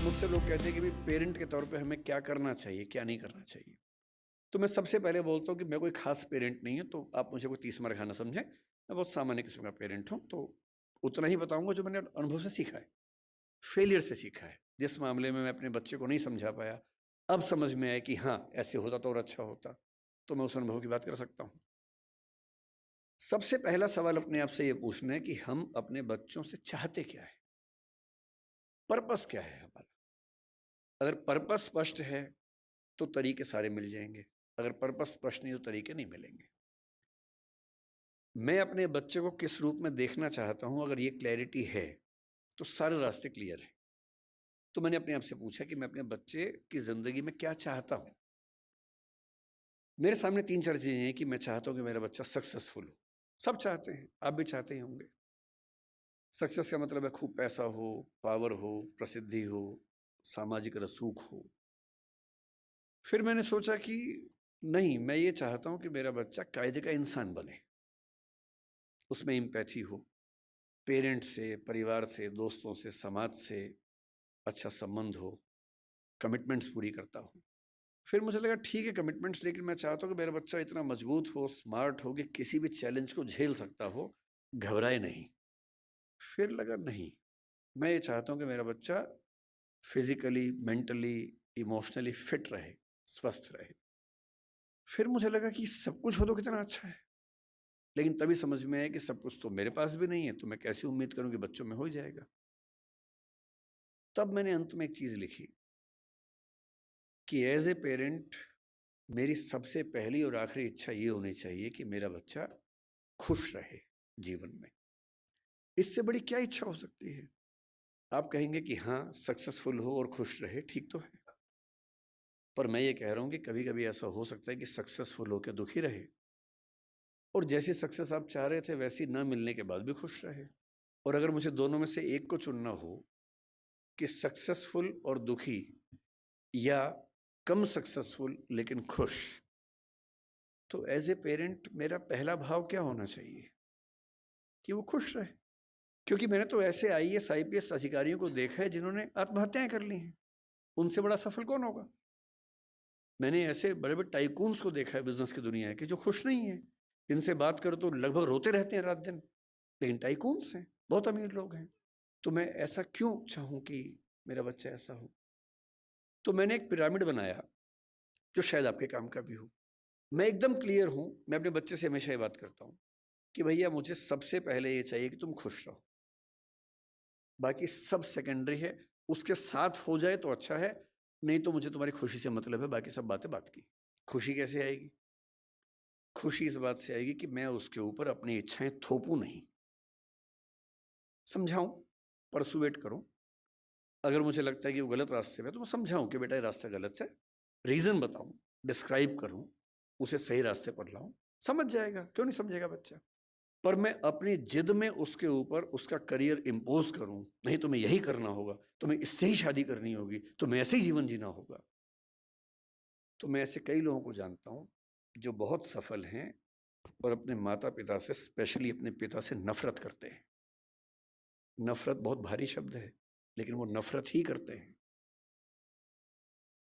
मुझसे लोग कहते हैं कि भाई पेरेंट के तौर पे हमें क्या करना चाहिए, क्या नहीं करना चाहिए। तो मैं सबसे पहले बोलता हूँ कि मैं कोई खास पेरेंट नहीं हूँ, तो आप मुझे कोई 30 मार खाना समझें। मैं बहुत सामान्य किस्म का पेरेंट हूँ, तो उतना ही बताऊंगा जो मैंने अनुभव से सीखा है, फेलियर से सीखा है। जिस मामले में मैं अपने बच्चे को नहीं समझा पाया, अब समझ में आया कि हाँ ऐसे होता तो और अच्छा होता, तो मैं उस अनुभव की बात कर सकता हूँ। सबसे पहला सवाल अपने आप से ये पूछना है कि हम अपने बच्चों से चाहते क्या है, पर्पस क्या है हमारा। अगर पर्पस स्पष्ट है तो तरीके सारे मिल जाएंगे, अगर पर्पस स्पष्ट नहीं तो तरीके नहीं मिलेंगे। मैं अपने बच्चे को किस रूप में देखना चाहता हूं, अगर ये क्लैरिटी है तो सारे रास्ते क्लियर हैं। तो मैंने अपने आप से पूछा कि मैं अपने बच्चे की जिंदगी में क्या चाहता हूं। मेरे सामने 3-4 चीजें हैं कि मैं चाहता हूं कि मेरा बच्चा सक्सेसफुल हो। सब चाहते हैं, आप भी चाहते ही होंगे। सक्सेस का मतलब है खूब पैसा हो, पावर हो, प्रसिद्धि हो, सामाजिक रसूख हो। फिर मैंने सोचा कि नहीं, मैं ये चाहता हूं कि मेरा बच्चा कायदे का इंसान बने, उसमें एम्पैथी हो, पेरेंट से, परिवार से, दोस्तों से, समाज से अच्छा संबंध हो, कमिटमेंट्स पूरी करता हो। फिर मुझे लगा ठीक है कमिटमेंट्स, लेकिन मैं चाहता हूँ कि मेरा बच्चा इतना मजबूत हो, स्मार्ट हो कि किसी भी चैलेंज को झेल सकता हो, घबराए नहीं। फिर लगा नहीं, मैं ये चाहता हूँ कि मेरा बच्चा फिजिकली, मेंटली, इमोशनली फिट रहे, स्वस्थ रहे। फिर मुझे लगा कि सब कुछ हो तो कितना अच्छा है, लेकिन तभी समझ में आया कि सब कुछ तो मेरे पास भी नहीं है, तो मैं कैसे उम्मीद करूं कि बच्चों में हो जाएगा। तब मैंने अंत में एक चीज लिखी कि एज ए पेरेंट मेरी सबसे पहली और आखिरी इच्छा ये होनी चाहिए कि मेरा बच्चा खुश रहे जीवन में। इससे बड़ी क्या इच्छा हो सकती है। आप कहेंगे कि हाँ सक्सेसफुल हो और खुश रहे, ठीक तो है, पर मैं ये कह रहा हूं कि कभी कभी ऐसा हो सकता है कि सक्सेसफुल होकर दुखी रहे, और जैसी सक्सेस आप चाह रहे थे वैसी न मिलने के बाद भी खुश रहे। और अगर मुझे दोनों में से एक को चुनना हो कि सक्सेसफुल और दुखी, या कम सक्सेसफुल लेकिन खुश, तो एज ए पेरेंट मेरा पहला भाव क्या होना चाहिए कि वो खुश रहे। क्योंकि मैंने तो ऐसे आईएएस आईपीएस अधिकारियों को देखा है जिन्होंने आत्महत्याएं कर ली हैं, उनसे बड़ा सफल कौन होगा। मैंने ऐसे बड़े बड़े टाइकून्स को देखा है बिजनेस की दुनिया के, जो खुश नहीं है। इनसे बात करो तो लगभग रोते रहते हैं रात दिन, लेकिन टाइकून्स हैं, बहुत अमीर लोग हैं। तो मैं ऐसा क्यों चाहूं कि मेरा बच्चा ऐसा हो। तो मैंने एक पिरामिड बनाया जो शायद आपके काम का भी हो। मैं एकदम क्लियर हूं, मैं अपने बच्चे से हमेशा ये बात करता हूं कि भैया मुझे सबसे पहले ये चाहिए कि तुम खुश रहो, बाकी सब सेकेंडरी है। उसके साथ हो जाए तो अच्छा है, नहीं तो मुझे तुम्हारी खुशी से मतलब है, बाकी सब बातें बात की। खुशी कैसे आएगी। खुशी इस बात से आएगी कि मैं उसके ऊपर अपनी इच्छाएं थोपूं नहीं, समझाऊं, परसुएट करूं। अगर मुझे लगता है कि वो गलत रास्ते में, तो मैं समझाऊं कि बेटा ये रास्ता गलत है, रीजन बताऊं, डिस्क्राइब करूं, उसे सही रास्ते पर लाऊं। समझ जाएगा, क्यों नहीं समझेगा बच्चा। पर मैं अपनी जिद में उसके ऊपर उसका करियर इम्पोज करूं, नहीं तुम्हें यही करना होगा, तुम्हें इससे ही शादी करनी होगी, तुम्हें ऐसे ही जीवन जीना होगा। तो मैं ऐसे कई लोगों को जानता हूं जो बहुत सफल हैं और अपने माता पिता से, स्पेशली अपने पिता से नफरत करते हैं। नफरत बहुत भारी शब्द है, लेकिन वो नफरत ही करते हैं।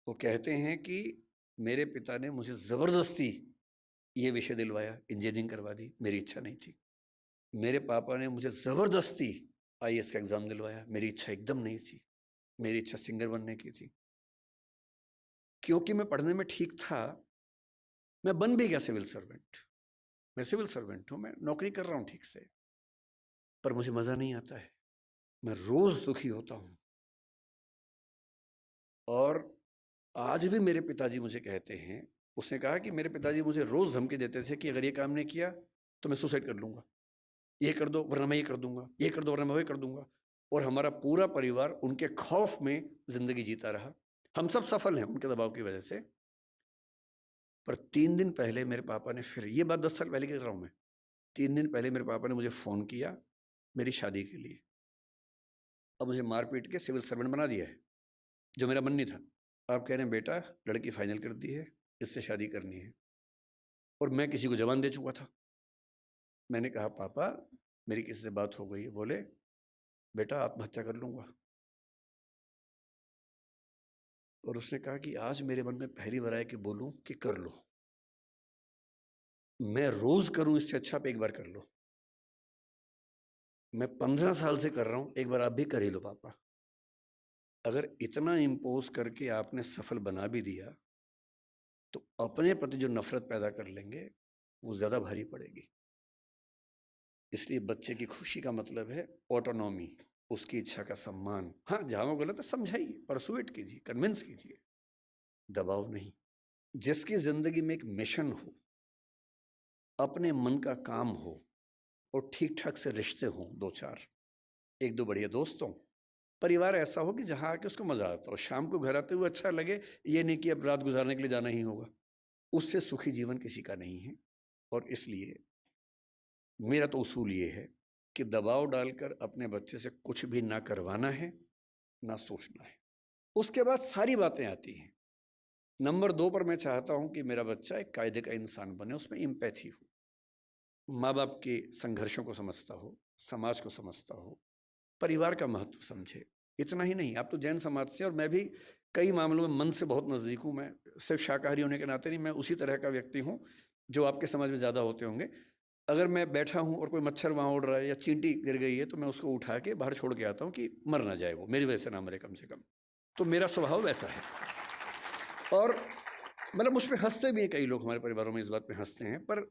वो कहते हैं कि मेरे पिता ने मुझे जबरदस्ती ये विषय दिलवाया, इंजीनियरिंग करवा दी, मेरी इच्छा नहीं थी। मेरे पापा ने मुझे जबरदस्ती आईएएस का एग्जाम दिलवाया, मेरी इच्छा एकदम नहीं थी। मेरी इच्छा सिंगर बनने की थी। क्योंकि मैं पढ़ने में ठीक था, मैं बन भी गया सिविल सर्वेंट। मैं सिविल सर्वेंट हूं, मैं नौकरी कर रहा हूं ठीक से, पर मुझे मजा नहीं आता है, मैं रोज दुखी होता हूं। और आज भी मेरे पिताजी मुझे कहते हैं, उसने कहा कि मेरे पिताजी मुझे रोज धमकी देते थे कि अगर ये काम नहीं किया तो मैं सुसाइड कर लूंगा, ये कर दो वरना मैं ये कर दूंगा, ये कर दो वरना मैं वो कर दूंगा। और हमारा पूरा परिवार उनके खौफ में जिंदगी जीता रहा। हम सब सफल हैं उनके दबाव की वजह से। पर 3 दिन पहले मेरे पापा ने, फिर ये बात 10 साल पहले की कर रहा हूं मैं, 3 दिन पहले मेरे पापा ने मुझे फोन किया मेरी शादी के लिए। अब मुझे मार पीट के सिविल सर्वेंट बना दिया है, जो मेरा मन नहीं था। आप कह रहे हैं बेटा लड़की फाइनल कर दी है, इससे शादी करनी है, और मैं किसी को जवान दे चुका था। मैंने कहा पापा मेरी किसी से बात हो गई है। बोले बेटा आत्महत्या कर लूंगा। और उसने कहा कि आज मेरे मन में पहली बार आया कि बोलूं कि कर लो, मैं रोज करूं इससे अच्छा आप एक बार कर लो, मैं 15 साल से कर रहा हूं, एक बार आप भी कर ही लो पापा। अगर इतना इम्पोज करके आपने सफल बना भी दिया तो अपने प्रति जो नफरत पैदा कर लेंगे वो ज्यादा भारी पड़ेगी। इसलिए बच्चे की खुशी का मतलब है ऑटोनॉमी, उसकी इच्छा का सम्मान। हाँ, जहां वो गलत है समझाइए, परसुएट कीजिए, कन्विंस कीजिए, दबाव नहीं। जिसकी जिंदगी में एक मिशन हो, अपने मन का काम हो और ठीक ठाक से रिश्ते हों, दो चार, एक दो बढ़िया दोस्त हों, परिवार ऐसा हो कि जहां आके उसको मजा आता हो, शाम को घर आते हुए अच्छा लगे, ये नहीं कि अब रात गुजारने के लिए जाना ही होगा। उससे सुखी जीवन किसी का नहीं है। और इसलिए मेरा तो उसूल ये है कि दबाव डालकर अपने बच्चे से कुछ भी ना करवाना है, ना सोचना है। उसके बाद सारी बातें आती हैं। नंबर 2 पर मैं चाहता हूं कि मेरा बच्चा एक कायदे का इंसान बने, उसमें एम्पैथी हो, माँ बाप के संघर्षों को समझता हो, समाज को समझता हो, परिवार का महत्व समझे। इतना ही नहीं, आप तो जैन समाज से, और मैं भी कई मामलों में मन से बहुत नज़दीक हूँ। मैं सिर्फ शाकाहारी होने के नाते नहीं, मैं उसी तरह का व्यक्ति हूँ जो आपके समाज में ज़्यादा होते होंगे। अगर मैं बैठा हूँ और कोई मच्छर वहाँ उड़ रहा है या चींटी गिर गई है तो मैं उसको उठा के बाहर छोड़ के आता हूँ कि मर ना जाए, वो मेरी वजह से ना मरे कम से कम। तो मेरा स्वभाव वैसा है। और मतलब मुझ पर हंसते भी हैं कई लोग, हमारे परिवारों में इस बात पे हंसते हैं, पर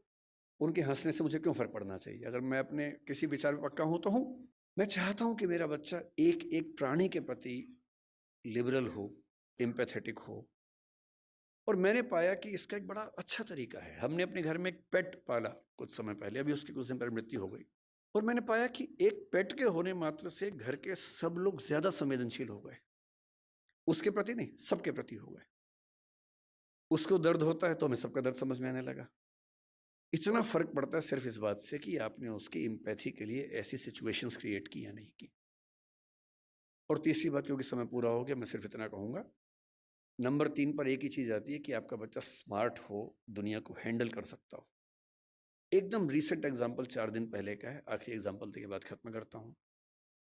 उनके हंसने से मुझे क्यों फ़र्क पड़ना चाहिए? अगर मैं अपने किसी विचार में पक्का हूँ तो हूँ। मैं चाहता हूँ कि मेरा बच्चा एक एक प्राणी के प्रति लिबरल हो, एम्पैथेटिक हो। और मैंने पाया कि इसका एक बड़ा अच्छा तरीका है। हमने अपने घर में एक पेट पाला कुछ समय पहले, अभी उसकी कुछ दिन पहले मृत्यु हो गई। और मैंने पाया कि एक पेट के होने मात्र से घर के सब लोग ज्यादा संवेदनशील हो गए। उसके प्रति नहीं, सबके प्रति हो गए। उसको दर्द होता है तो हमें सबका दर्द समझ में आने लगा। इतना फर्क पड़ता है सिर्फ इस बात से कि आपने उसकी एम्पैथी के लिए ऐसी सिचुएशंस क्रिएट की या नहीं की। और तीसरी बात, क्योंकि समय पूरा हो गया, मैं सिर्फ इतना कहूंगा, नंबर 3 पर एक ही चीज आती है कि आपका बच्चा स्मार्ट हो, दुनिया को हैंडल कर सकता हो। एकदम रीसेंट एग्जाम्पल 4 दिन पहले का है, आखिरी एग्जाम्पल के बाद खत्म करता हूँ।